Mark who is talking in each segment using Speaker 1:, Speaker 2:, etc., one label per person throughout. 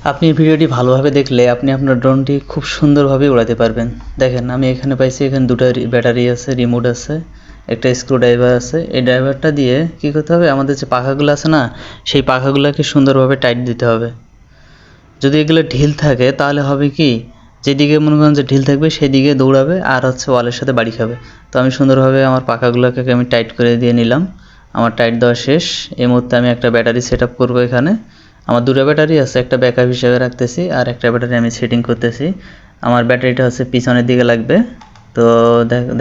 Speaker 1: আপনি ভিডিওটি ভালোভাবে দেখলে আপনি আপনার ড্রোনটি খুব সুন্দরভাবে উড়াতে পারবেন। দেখেন আমি এখানে পাইছি, এখানে দুটো ব্যাটারি আছে, রিমোট আছে, একটা স্ক্রু ড্রাইভার আছে। এই ড্রাইভারটা দিয়ে কি করতে হবে, আমাদের যে পাখাগুলো আছে না, সেই পাখাগুলোকে সুন্দরভাবে টাইট দিতে হবে। যদি এগুলো ঢিল থাকে তাহলে হবে কি, যেদিকে মনে করেন যে ঢিল থাকবে সেদিকে দৌড়াবে আর ওয়ালের সাথে বাড়ি খাবে। তো আমি সুন্দরভাবে আমার পাখাগুলোকে আমি টাইট করে দিয়ে নিলাম। আমার টাইট দেওয়া শেষ। এই মুহূর্তে আমি একটা ব্যাটারি সেট আপ করবো। এখানে আমার দুটো ব্যাটারি আছে, একটা ব্যাকআপ হিসেবে রাখতেছি আর একটা ব্যাটারি আমি সেটিং করতেছি। আমার ব্যাটারিটা হচ্ছে পিছনের দিকে লাগবে। তো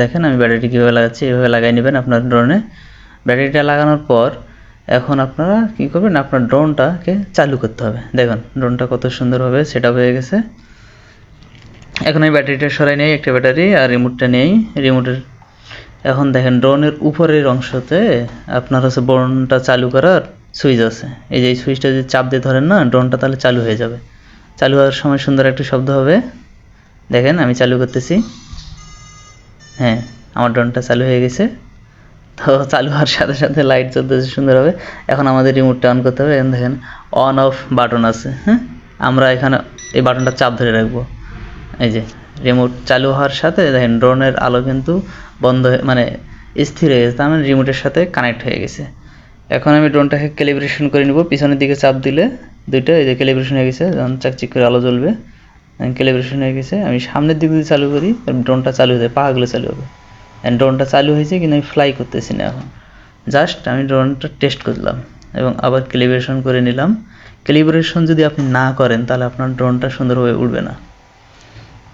Speaker 1: দেখেন আমি ব্যাটারিটি কীভাবে লাগাচ্ছি, এভাবে লাগাই নেবেন আপনার ড্রোনে। ব্যাটারিটা লাগানোর পর এখন আপনারা কী করবেন, আপনার ড্রোনটাকে চালু করতে হবে। দেখুন ড্রোনটা কত সুন্দরভাবে সেট আপ হয়ে গেছে। এখন আমি ব্যাটারিটা সরাই নেই, একটা ব্যাটারি আর রিমোটটা নেই। রিমোটের এখন দেখেন ড্রোনের উপরের অংশতে আপনার হচ্ছে ড্রোনটা চালু করার সুইচ আছে। এই যে এই সুইচটা যদি চাপ দিয়ে ধরেন না, ড্রোনটা তাহলে চালু হয়ে যাবে। চালু হওয়ার সময় সুন্দর একটা শব্দ হবে। দেখেন আমি চালু করতেছি। হ্যাঁ, আমার ড্রোনটা চালু হয়ে গেছে। তো চালু হওয়ার সাথে সাথে লাইট জ্বলতেছে সুন্দরভাবে। এখন আমাদের রিমোটটা অন করতে হবে। এখন দেখেন অন অফ বাটন আছে। হ্যাঁ, আমরা এখানে এই বাটনটা চাপ ধরে রাখবো। এই যে রিমোট চালু হওয়ার সাথে দেখেন ড্রোনের আলো কিন্তু বন্ধ মানে স্থির হয়ে গেছে, তার মানে রিমোটের সাথে কানেক্ট হয়ে গেছে। এখন আমি ড্রোনটাকে ক্যালিব্রেশন করে নেব। পিছনের দিকে চাপ দিলে দুইটা এই যে ক্যালিব্রেশন হয়ে গেছে, যখন চাকচিক করে আলো জ্বলবে ক্যালিব্রেশন হয়ে গেছে। আমি সামনের দিক দিয়ে চালু করি, ড্রোনটা চালু হয়ে যায়, পাগুলো চালু হবে। ড্রোনটা চালু হয়েছে কিন্তু আমি ফ্লাই করতেছি না এখন, জাস্ট আমি ড্রোনটা টেস্ট করলাম এবং আবার ক্যালিব্রেশন করে নিলাম। ক্যালিব্রেশন যদি আপনি না করেন তাহলে আপনার ড্রোনটা সুন্দরভাবে উড়বে না।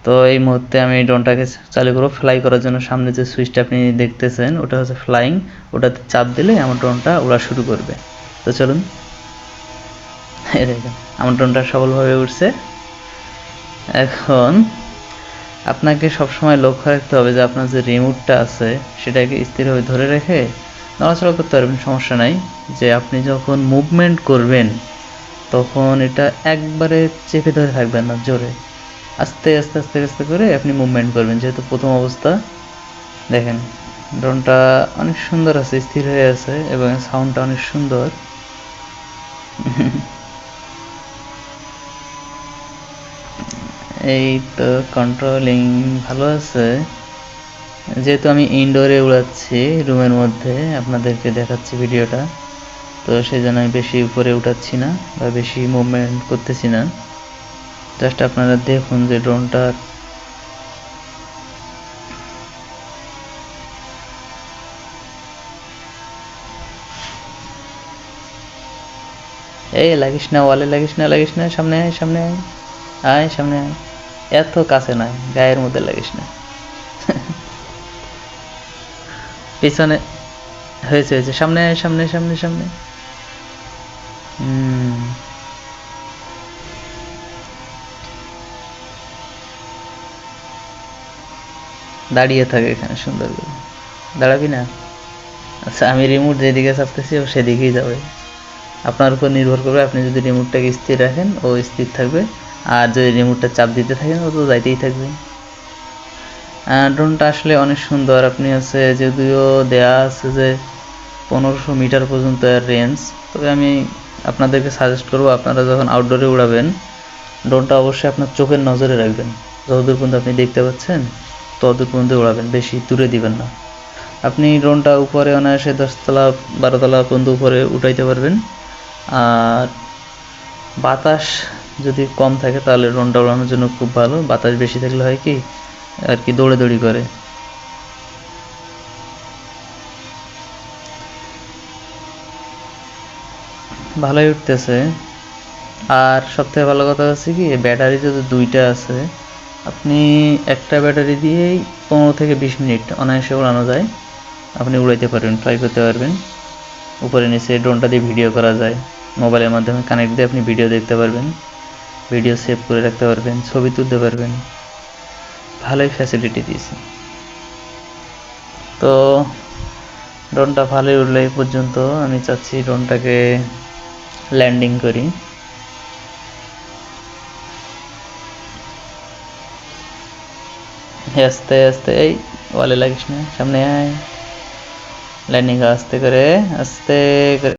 Speaker 1: তো এই মুহূর্তে আমি ড্রোনটাকে চালু করব। ফ্লাই করার জন্য সামনে যে সুইচটা আপনি দেখতেছেন ওটা হচ্ছে ফ্লাইং, ওটাতে চাপ দিলে আমার ড্রোনটা উড়া শুরু করবে। তো চলুন, এই দেখেন আমার ড্রোনটা সফলভাবে উঠছে। এখন আপনাকে সবসময় লক্ষ্য রাখতে হবে যে আপনার যে রিমোটটা আছে সেটাকে স্থিরভাবে ধরে রেখে নড়াচড়া করতে পারবেন, সমস্যা নাই। যে আপনি যখন মুভমেন্ট করবেন তখন এটা একবারে চেপে ধরে থাকবেন না, জোরে আস্তে আস্তে আস্তে আস্তে করে আপনি মুভমেন্ট করবেন। যেহেতু প্রথম অবস্থা, দেখেন ড্রোনটা অনেক সুন্দর আছে, স্থির হয়ে আছে এবং সাউন্ডটা অনেক সুন্দর। এই তো কন্ট্রোলিং ভালো আছে। যেহেতু আমি ইনডোরে উড়াচ্ছি, রুমের মধ্যে আপনাদেরকে দেখাচ্ছি ভিডিওটা, তো সেই জন্য আমি বেশি উপরে উঠাচ্ছি না বা বেশি মুভমেন্ট করতেছি না। জাস্ট আপনারা দেখুন যে ড্রোনটা এই লাগিস না, ওয়ালে লাগিস না, লাগিস না, সামনে আয়, সামনে আয়, আয় সামনে আয়, এত কাছে নয়, গায়ের মধ্যে লাগিস না। পিছনে হয়েছে হয়েছে, সামনে আয়, সামনে সামনে সামনে। দাঁড়িয়ে থাকে এখানে সুন্দর করে, দাঁড়াবি না? আচ্ছা আমি রিমোট যেদিকে চাপতেছি ও সেদিকেই যাবে। আপনার উপর নির্ভর করবে, আপনি যদি রিমোটটাকে স্থির রাখেন ও স্থির থাকবে, আর যদি রিমোটটা চাপ দিতে থাকেন ও তো যাইতেই থাকবে। ড্রোনটা আসলে অনেক সুন্দর। আপনি হচ্ছে যদিও দেয়া আছে যে 1500 মিটার পর্যন্ত এর রেঞ্জ, তবে আমি আপনাদেরকে সাজেস্ট করবো আপনারা যখন আউটডোরে উড়াবেন ড্রোনটা অবশ্যই আপনার চোখের নজরে রাখবেন। যতদূর পর্যন্ত আপনি দেখতে পাচ্ছেন ততদূর পর্যন্ত উড়াবেন, বেশি দূরে দিবেন না। আপনি ড্রোনটা উপরে অনায়াসে 10তলা 12তলা পর্যন্ত উপরে উঠাইতে পারবেন। আর বাতাস যদি কম থাকে তাহলে ড্রোনটা উড়ানোর জন্য খুব ভালো। বাতাস বেশি থাকলে হয় কি আর কি, দৌড়াদৌড়ি করে। ভালোই উঠতেছে। আর সবথেকে ভালো কথা হচ্ছে কি, ব্যাটারি যদি দুইটা আছে, আপনি একটা ব্যাটারি দিয়েই 15 থেকে 20 মিনিট অনায়াসে উড়ানো যায়। আপনি উড়াইতে পারবেন, ফ্লাই করতে পারবেন। উপরে নিচে ড্রোনটা দিয়ে ভিডিও করা যায়, মোবাইলের মাধ্যমে কানেক্ট দিয়ে আপনি ভিডিও দেখতে পারবেন, ভিডিও সেভ করে রাখতে পারবেন, ছবি তুলতে পারবেন। ভালোই ফ্যাসিলিটি দিয়েছে। তো ড্রোনটা ভালোই উড়লে এই পর্যন্ত। আমি চাচ্ছি ড্রোনটাকে ল্যান্ডিং করি। আস্তে আস্তে, এই ওয়ালে লাগিস না, সামনে আয়, ল্যান্ডিং আস্তে করে আস্তে করে।